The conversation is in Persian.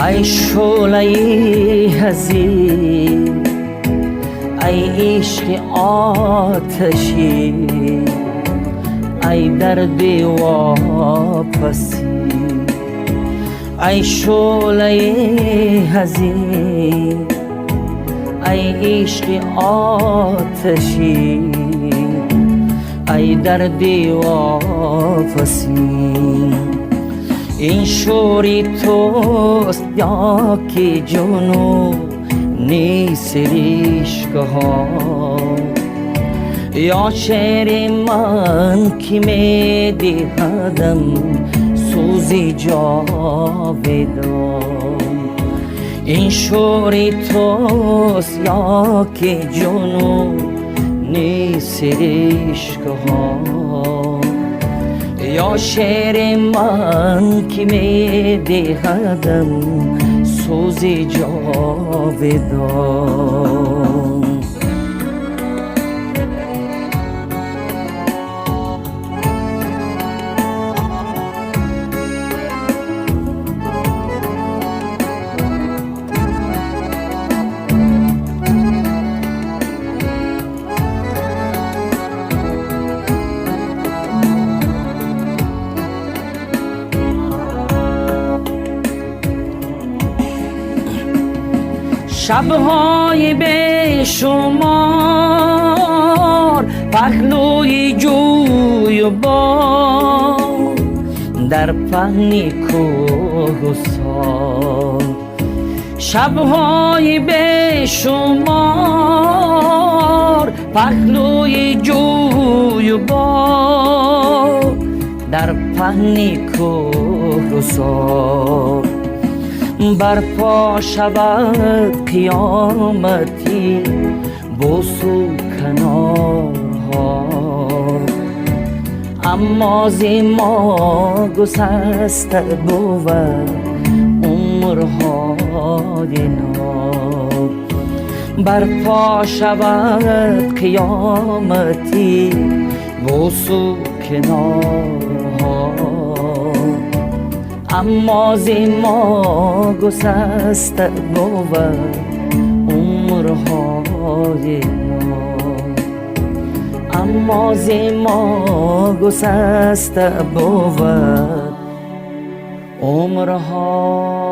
ای شعله‌ی حزین، ای عشق آتشی، ای درد واپسی. ای شعله‌ی حزین، ای عشق آتشی، ای درد واپسی. این شوری توست یا که جنون نیست عشقها، یا شعر من که می دهدم سوزی جاودان. این شوری توست یا که جنون نیست عشقها، یا شعر من که می دهدم سوز جاودان. شب‌های بیشمار پهلوی جوی و باد، در پهن کوهستان. شب‌های بیشمار پهلوی جوی و باد، در پهن کوهستان. برپا شود قیامتی بوسو کنارها، اما زما گسسته بود عمرهای نو. برپا شود قیامتی بوسو کنارها، اما زما گسسته بود عمرهای نو. اما زما گسسته بود عمرهای